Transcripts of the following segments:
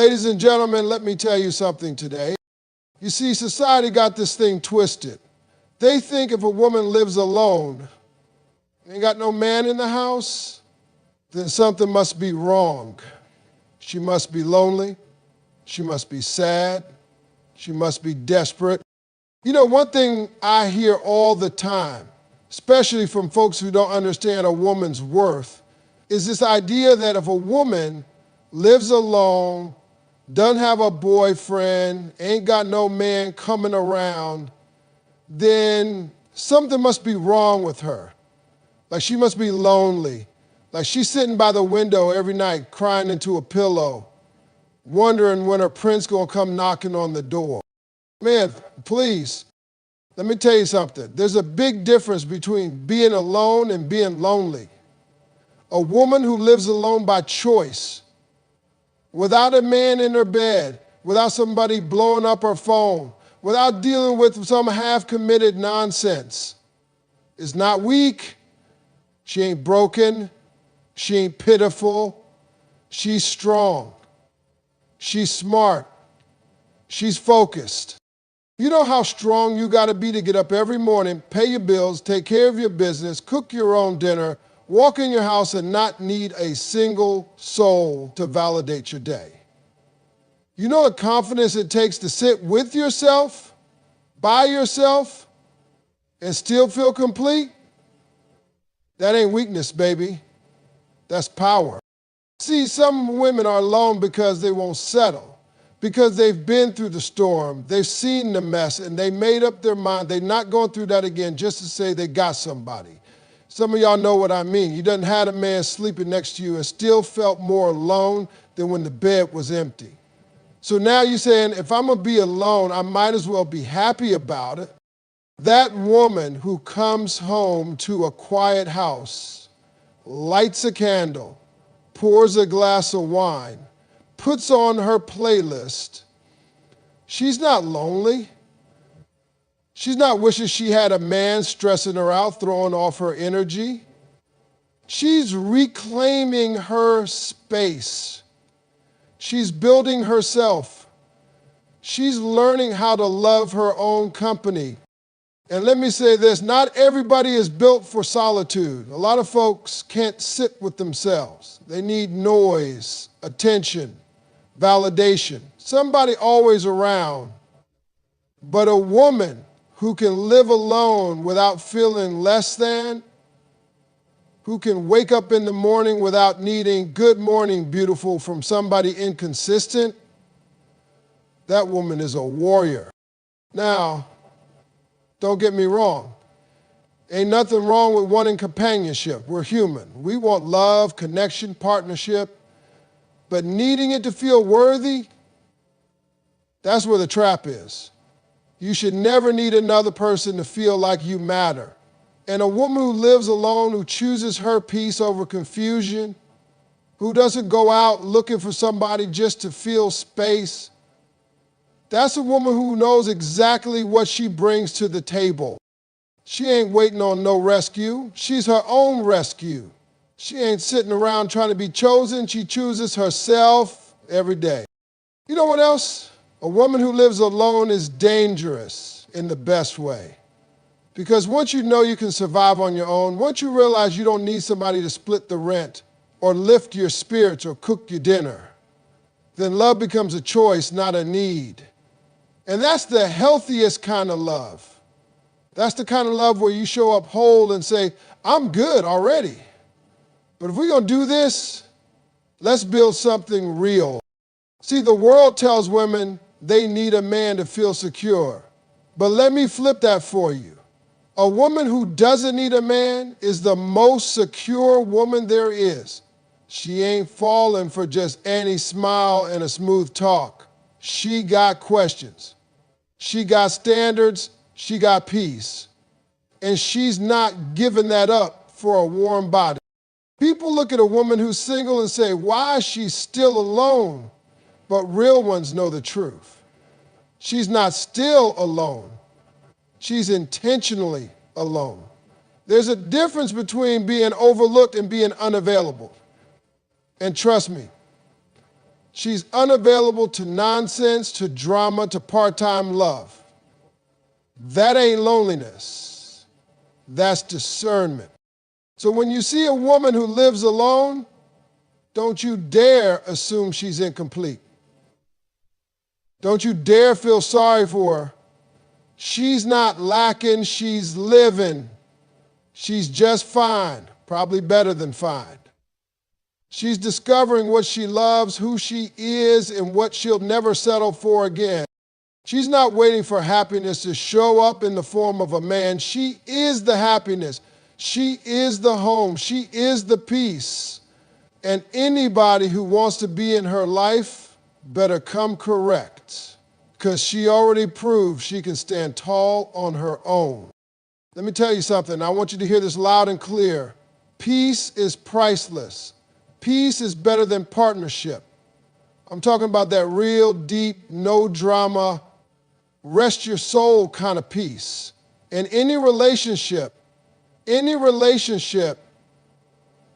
Ladies and gentlemen, let me tell you something today. You see, society got this thing twisted. They think if a woman lives alone, ain't got no man in the house, then something must be wrong. She must be lonely. She must be sad. She must be desperate. You know, one thing I hear all the time, especially from folks who don't understand a woman's worth, is this idea that if a woman lives alone, doesn't have a boyfriend, ain't got no man coming around, then something must be wrong with her. Like she must be lonely. Like she's sitting by the window every night crying into a pillow, wondering when her prince gonna come knocking on the door. Man, please, let me tell you something. There's a big difference between being alone and being lonely. A woman who lives alone by choice, without a man in her bed, without somebody blowing up her phone, without dealing with some half-committed nonsense, is not weak. She ain't broken. She ain't pitiful. She's strong. She's smart. She's focused. You know how strong you got to be to get up every morning, pay your bills, take care of your business, cook your own dinner, walk in your house and not need a single soul to validate your day. You know the confidence it takes to sit with yourself, by yourself, and still feel complete? That ain't weakness, baby. That's power. See, some women are alone because they won't settle, because they've been through the storm, they've seen the mess, and they made up their mind they're not going through that again just to say they got somebody. Some of y'all know what I mean. You done had a man sleeping next to you and still felt more alone than when the bed was empty. So now you're saying, if I'm going to be alone, I might as well be happy about it. That woman who comes home to a quiet house, lights a candle, pours a glass of wine, puts on her playlist, she's not lonely. She's not wishing she had a man stressing her out, throwing off her energy. She's reclaiming her space. She's building herself. She's learning how to love her own company. And let me say this, not everybody is built for solitude. A lot of folks can't sit with themselves. They need noise, attention, validation, somebody always around. But a woman who can live alone without feeling less than, who can wake up in the morning without needing "good morning, beautiful" from somebody inconsistent, that woman is a warrior. Now, don't get me wrong. Ain't nothing wrong with wanting companionship. We're human. We want love, connection, partnership. But needing it to feel worthy, that's where the trap is. You should never need another person to feel like you matter. And a woman who lives alone, who chooses her peace over confusion, who doesn't go out looking for somebody just to fill space, that's a woman who knows exactly what she brings to the table. She ain't waiting on no rescue. She's her own rescue. She ain't sitting around trying to be chosen. She chooses herself every day. You know what else? A woman who lives alone is dangerous in the best way. Because once you know you can survive on your own, once you realize you don't need somebody to split the rent or lift your spirits or cook your dinner, then love becomes a choice, not a need. And that's the healthiest kind of love. That's the kind of love where you show up whole and say, I'm good already. But if we're going to do this, let's build something real. See, the world tells women they need a man to feel secure. But let me flip that for you. A woman who doesn't need a man is the most secure woman there is. She ain't falling for just any smile and a smooth talk. She got questions. She got standards. She got peace. And she's not giving that up for a warm body. People look at a woman who's single and say, why is she still alone? But real ones know the truth. She's not still alone. She's intentionally alone. There's a difference between being overlooked and being unavailable. And trust me, She's unavailable to nonsense, to drama, to part-time love. That ain't loneliness. That's discernment. So when you see a woman who lives alone, don't you dare assume she's incomplete. Don't you dare feel sorry for her. She's not lacking, she's living. She's just fine, probably better than fine. She's discovering what she loves, who she is, and what she'll never settle for again. She's not waiting for happiness to show up in the form of a man. She is the happiness. She is the home. She is the peace. And anybody who wants to be in her life better come correct, because she already proved she can stand tall on her own. Let me tell you something. I want you to hear this loud and clear. Peace is priceless. Peace is better than partnership. I'm talking about that real deep, no drama, rest your soul kind of peace. And any relationship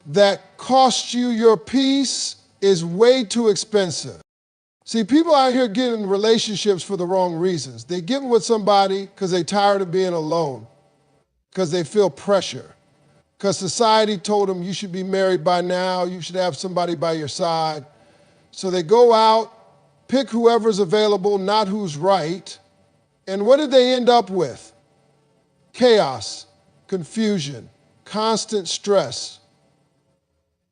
that costs you your peace is way too expensive. See, people out here get in relationships for the wrong reasons. They get with somebody because they're tired of being alone, because they feel pressure, because society told them you should be married by now, you should have somebody by your side. So they go out, pick whoever's available, not who's right. And what did they end up with? Chaos, confusion, constant stress.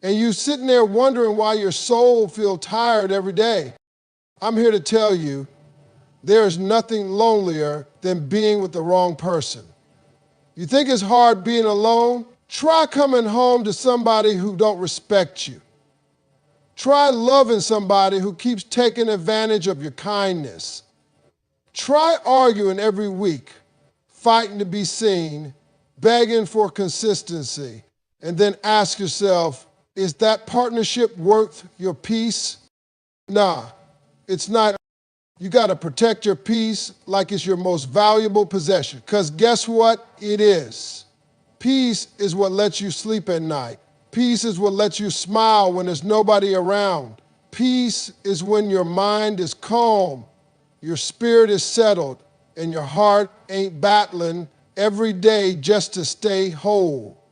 And you sitting there wondering why your soul feels tired every day. I'm here to tell you, there is nothing lonelier than being with the wrong person. You think it's hard being alone? Try coming home to somebody who don't respect you. Try loving somebody who keeps taking advantage of your kindness. Try arguing every week, fighting to be seen, begging for consistency, and then ask yourself, is that partnership worth your peace? Nah, it's not. You got to protect your peace like it's your most valuable possession, because guess what? It is. Peace is what lets you sleep at night. Peace is what lets you smile when there's nobody around. Peace is when your mind is calm, your spirit is settled, and your heart ain't battling every day just to stay whole.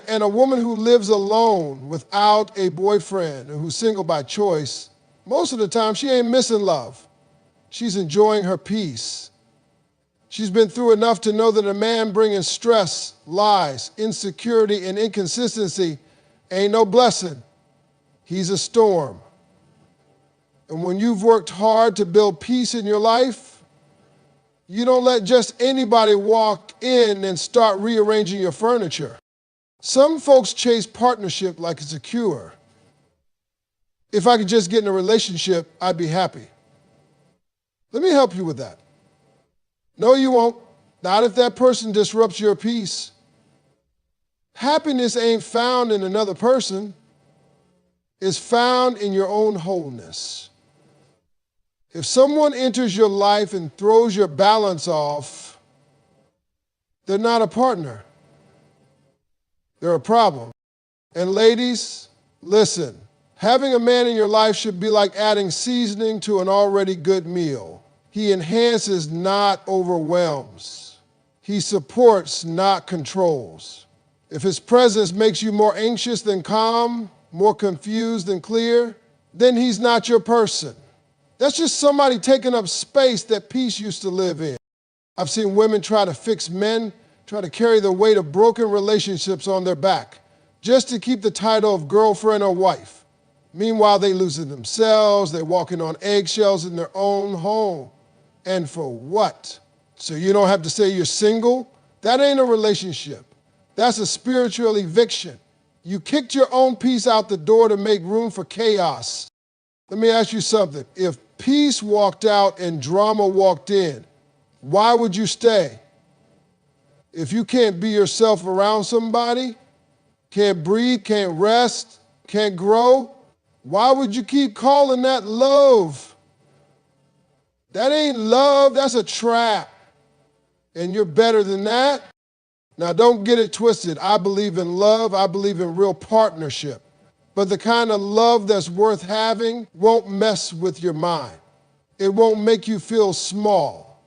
And a woman who lives alone without a boyfriend, and who's single by choice, most of the time she ain't missing love. She's enjoying her peace. She's been through enough to know that a man bringing stress, lies, insecurity, and inconsistency ain't no blessing. He's a storm. And when you've worked hard to build peace in your life, you don't let just anybody walk in and start rearranging your furniture. Some folks chase partnership like it's a cure. If I could just get in a relationship, I'd be happy. Let me help you with that. No, you won't. Not if that person disrupts your peace. Happiness ain't found in another person. It's found in your own wholeness. If someone enters your life and throws your balance off, they're not a partner. They're a problem. And ladies, listen, having a man in your life should be like adding seasoning to an already good meal. He enhances, not overwhelms. He supports, not controls. If his presence makes you more anxious than calm, more confused than clear, then he's not your person. That's just somebody taking up space that peace used to live in. I've seen women try to fix men, try to carry the weight of broken relationships on their back, just to keep the title of girlfriend or wife. Meanwhile, they losing themselves, they're walking on eggshells in their own home. And for what? So you don't have to say you're single? That ain't a relationship. That's a spiritual eviction. You kicked your own peace out the door to make room for chaos. Let me ask you something. If peace walked out and drama walked in, why would you stay? If you can't be yourself around somebody, can't breathe, can't rest, can't grow, why would you keep calling that love? That ain't love, that's a trap. And you're better than that. Now don't get it twisted. I believe in love, I believe in real partnership. But the kind of love that's worth having won't mess with your mind. It won't make you feel small.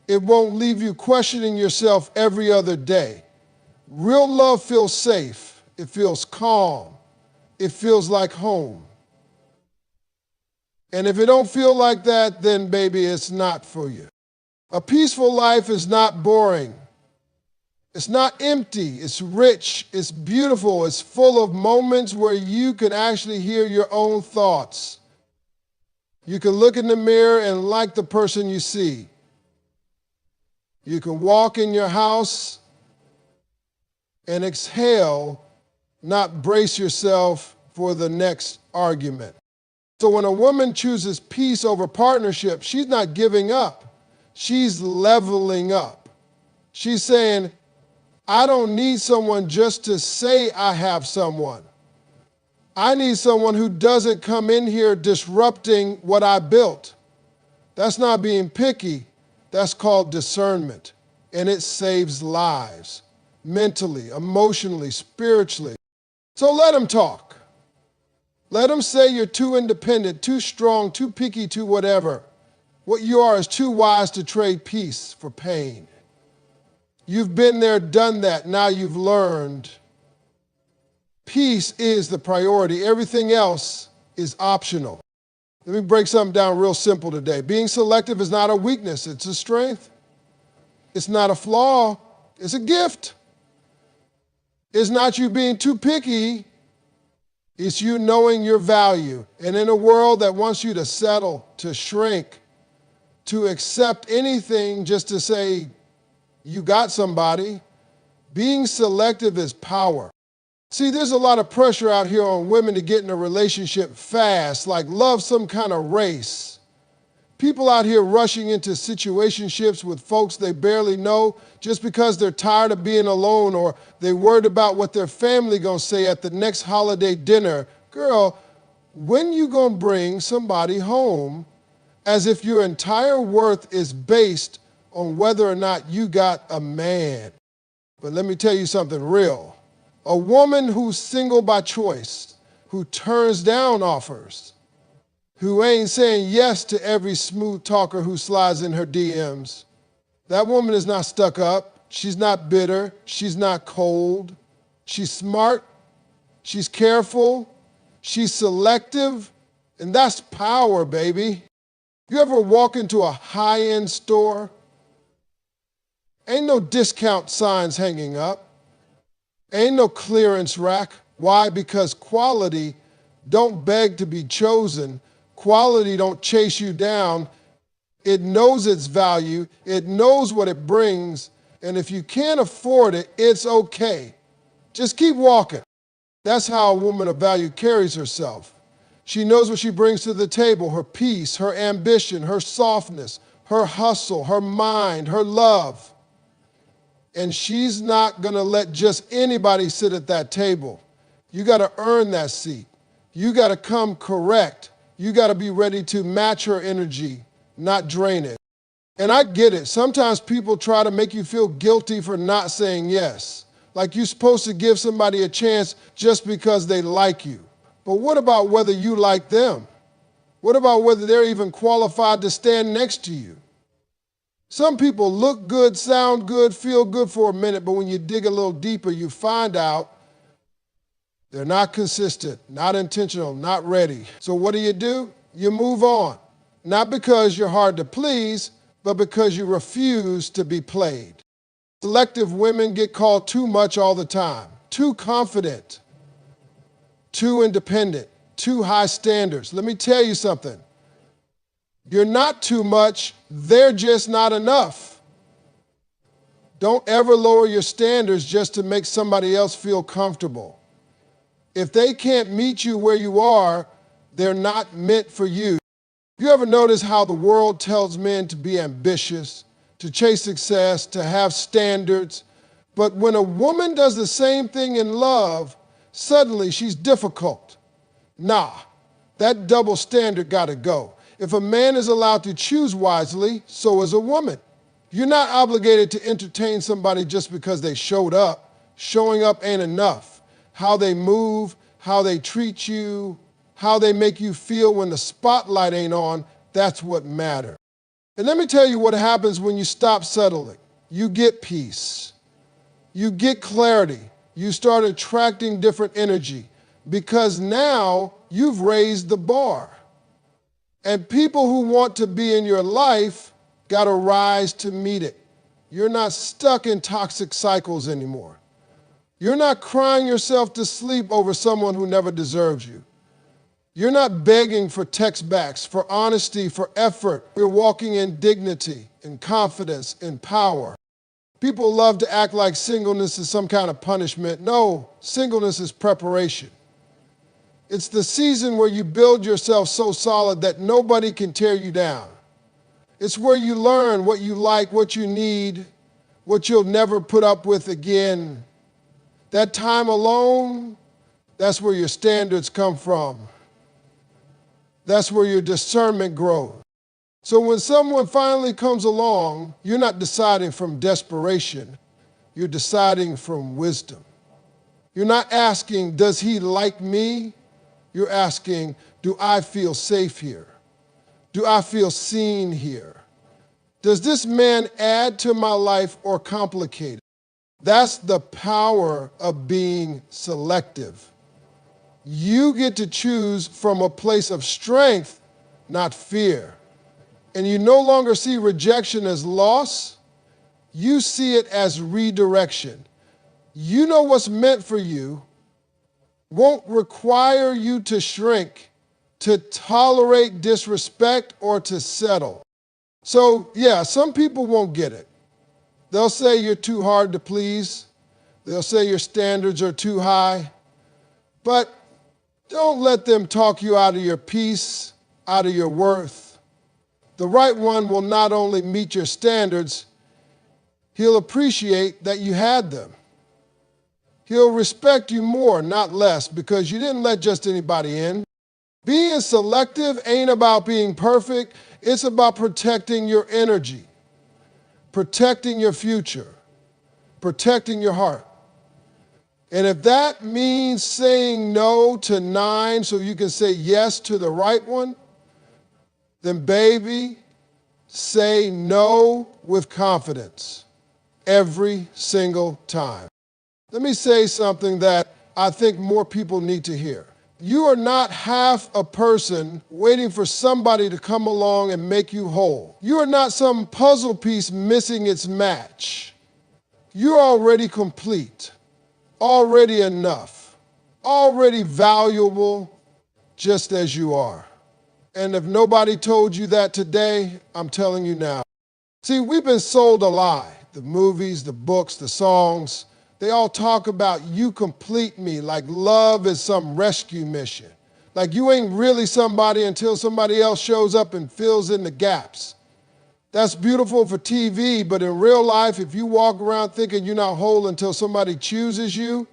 It won't leave you questioning yourself every other day. Real love feels safe. It feels calm. It feels like home. And if it don't feel like that, then baby, it's not for you. A peaceful life is not boring. It's not empty. It's rich. It's beautiful. It's full of moments where you can actually hear your own thoughts. You can look in the mirror and like the person you see. You can walk in your house and exhale, not brace yourself for the next argument. So when a woman chooses peace over partnership, she's not giving up. She's leveling up. She's saying, I don't need someone just to say I have someone. I need someone who doesn't come in here disrupting what I built. That's not being picky. That's called discernment. And it saves lives, mentally, emotionally, spiritually. So let them talk. Let them say you're too independent, too strong, too picky, too whatever. What you are is too wise to trade peace for pain. You've been there, done that. Now you've learned. Peace is the priority. Everything else is optional. Let me break something down real simple today. Being selective is not a weakness. It's a strength. It's not a flaw. It's a gift. It's not you being too picky. It's you knowing your value. And in a world that wants you to settle, to shrink, to accept anything just to say you got somebody, being selective is power. See, there's a lot of pressure out here on women to get in a relationship fast, like love some kind of race. People out here rushing into situationships with folks they barely know just because they're tired of being alone or they're worried about what their family gonna say at the next holiday dinner. Girl, when you gonna bring somebody home as if your entire worth is based on whether or not you got a man? But let me tell you something real. A woman who's single by choice, who turns down offers, who ain't saying yes to every smooth talker who slides in her DMs, that woman is not stuck up. She's not bitter. She's not cold. She's smart. She's careful. She's selective. And that's power, baby. You ever walk into a high-end store? Ain't no discount signs hanging up. Ain't no clearance rack. Why? Because quality don't beg to be chosen. Quality don't chase you down. It knows its value. It knows what it brings. And if you can't afford it, it's okay. Just keep walking. That's how a woman of value carries herself. She knows what she brings to the table, her peace, her ambition, her softness, her hustle, her mind, her love. And she's not going to let just anybody sit at that table. You got to earn that seat. You got to come correct. You got to be ready to match her energy, not drain it. And I get it. Sometimes people try to make you feel guilty for not saying yes. Like you're supposed to give somebody a chance just because they like you. But what about whether you like them? What about whether they're even qualified to stand next to you? Some people look good, sound good, feel good for a minute, but when you dig a little deeper, you find out they're not consistent, not intentional, not ready. So what do? You move on. Not because you're hard to please, but because you refuse to be played. Selective women get called too much all the time, too confident, too independent, too high standards. Let me tell you something. You're not too much, they're just not enough. Don't ever lower your standards just to make somebody else feel comfortable. If they can't meet you where you are, they're not meant for you. You ever notice how the world tells men to be ambitious, to chase success, to have standards? But when a woman does the same thing in love, suddenly she's difficult. Nah, that double standard gotta go. If a man is allowed to choose wisely, so is a woman. You're not obligated to entertain somebody just because they showed up. Showing up ain't enough. How they move, how they treat you, how they make you feel when the spotlight ain't on, that's what matters. And let me tell you what happens when you stop settling. You get peace. You get clarity. You start attracting different energy because now you've raised the bar. And people who want to be in your life got to rise to meet it. You're not stuck in toxic cycles anymore. You're not crying yourself to sleep over someone who never deserves you. You're not begging for text backs, for honesty, for effort. You're walking in dignity, in confidence, in power. People love to act like singleness is some kind of punishment. No, singleness is preparation. It's the season where you build yourself so solid that nobody can tear you down. It's where you learn what you like, what you need, what you'll never put up with again. That time alone, that's where your standards come from. That's where your discernment grows. So when someone finally comes along, you're not deciding from desperation. You're deciding from wisdom. You're not asking, does he like me? You're asking, do I feel safe here? Do I feel seen here? Does this man add to my life or complicate it? That's the power of being selective. You get to choose from a place of strength, not fear. And you no longer see rejection as loss. You see it as redirection. You know what's meant for you won't require you to shrink, to tolerate disrespect, or to settle. So, yeah, some people won't get it. They'll say you're too hard to please. They'll say your standards are too high. But don't let them talk you out of your peace, out of your worth. The right one will not only meet your standards, he'll appreciate that you had them. He'll respect you more, not less, because you didn't let just anybody in. Being selective ain't about being perfect. It's about protecting your energy, protecting your future, protecting your heart. And if that means saying no to 9 so you can say yes to the right one, then baby, say no with confidence every single time. Let me say something that I think more people need to hear. You are not half a person waiting for somebody to come along and make you whole. You are not some puzzle piece missing its match. You're already complete, already enough, already valuable just as you are. And if nobody told you that today, I'm telling you now. See, we've been sold a lie. The movies, the books, the songs, they all talk about you complete me, like love is some rescue mission. Like you ain't really somebody until somebody else shows up and fills in the gaps. That's beautiful for TV, but in real life, if you walk around thinking you're not whole until somebody chooses you,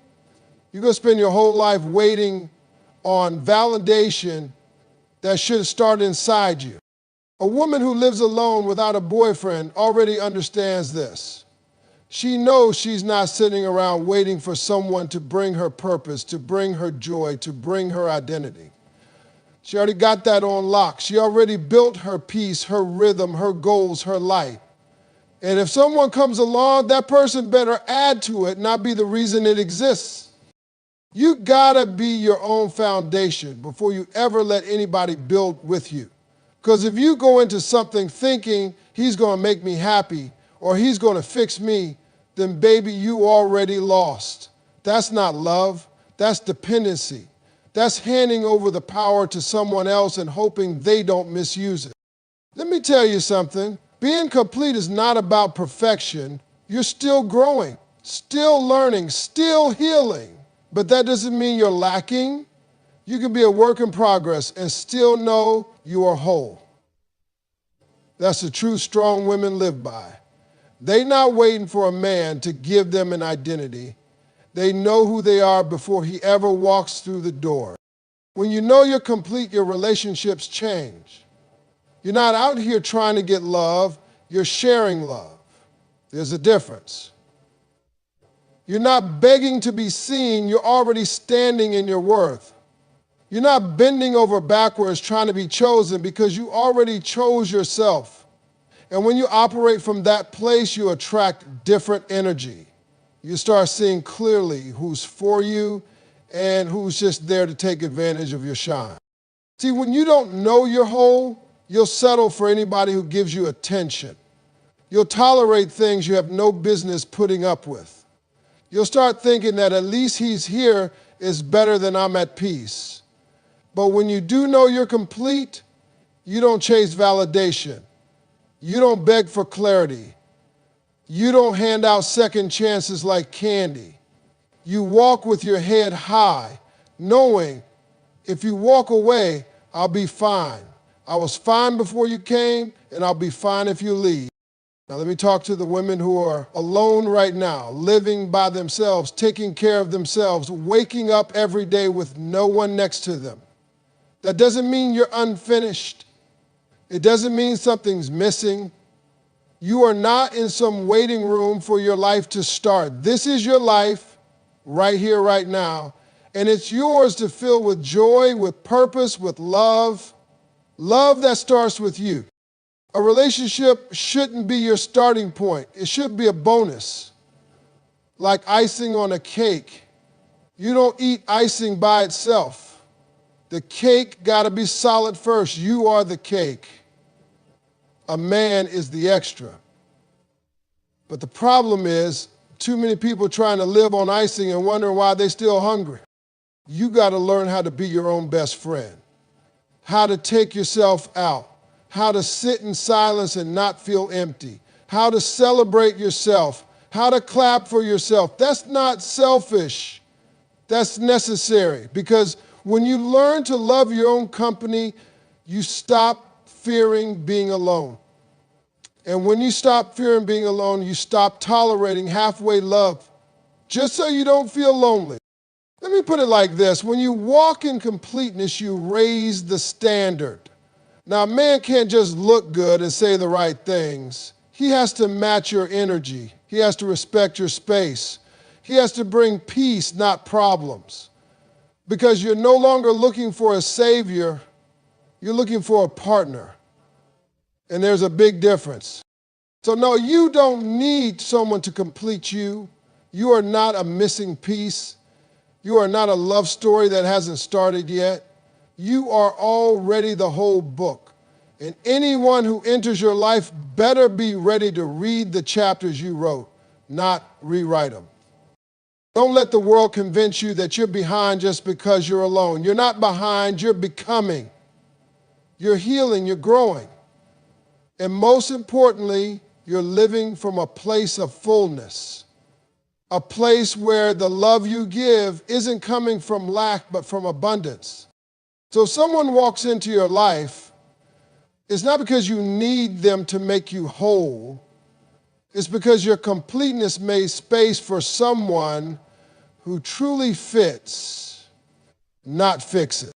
you're going to spend your whole life waiting on validation that should start inside you. A woman who lives alone without a boyfriend already understands this. She knows she's not sitting around waiting for someone to bring her purpose, to bring her joy, to bring her identity. She already got that on lock. She already built her peace, her rhythm, her goals, her life. And if someone comes along, that person better add to it, not be the reason it exists. You gotta be your own foundation before you ever let anybody build with you. Because if you go into something thinking he's gonna make me happy or he's gonna fix me, then baby, you already lost. That's not love, that's dependency. That's handing over the power to someone else and hoping they don't misuse it. Let me tell you something. Being complete is not about perfection. You're still growing, still learning, still healing. But that doesn't mean you're lacking. You can be a work in progress and still know you are whole. That's the truth strong women live by. They're not waiting for a man to give them an identity. They know who they are before he ever walks through the door. When you know you're complete, your relationships change. You're not out here trying to get love, you're sharing love. There's a difference. You're not begging to be seen. You're already standing in your worth. You're not bending over backwards trying to be chosen because you already chose yourself. And when you operate from that place, you attract different energy. You start seeing clearly who's for you and who's just there to take advantage of your shine. See, when you don't know you're whole, you'll settle for anybody who gives you attention. You'll tolerate things you have no business putting up with. You'll start thinking that at least he's here is better than I'm at peace. But when you do know you're complete, you don't chase validation. You don't beg for clarity. You don't hand out second chances like candy. You walk with your head high, knowing if you walk away, I'll be fine. I was fine before you came, and I'll be fine if you leave. Now let me talk to the women who are alone right now, living by themselves, taking care of themselves, waking up every day with no one next to them. That doesn't mean you're unfinished. It doesn't mean something's missing. You are not in some waiting room for your life to start. This is your life right here, right now. And it's yours to fill with joy, with purpose, with love. Love that starts with you. A relationship shouldn't be your starting point. It should be a bonus, like icing on a cake. You don't eat icing by itself. The cake got to be solid first. You are the cake. A man is the extra. But the problem is too many people trying to live on icing and wondering why they're still hungry. You got to learn how to be your own best friend, how to take yourself out, how to sit in silence and not feel empty, how to celebrate yourself, how to clap for yourself. That's not selfish. That's necessary, because when you learn to love your own company, you stop fearing being alone. And when you stop fearing being alone, you stop tolerating halfway love just so you don't feel lonely. Let me put it like this. When you walk in completeness, you raise the standard. Now, a man can't just look good and say the right things. He has to match your energy. He has to respect your space. He has to bring peace, not problems. Because you're no longer looking for a savior, you're looking for a partner. And there's a big difference. So no, you don't need someone to complete you. You are not a missing piece. You are not a love story that hasn't started yet. You are already the whole book. And anyone who enters your life better be ready to read the chapters you wrote, not rewrite them. Don't let the world convince you that you're behind just because you're alone. You're not behind, you're becoming. You're healing, you're growing. And most importantly, you're living from a place of fullness, a place where the love you give isn't coming from lack, but from abundance. So if someone walks into your life, it's not because you need them to make you whole. It's because your completeness made space for someone who truly fits, not fixes.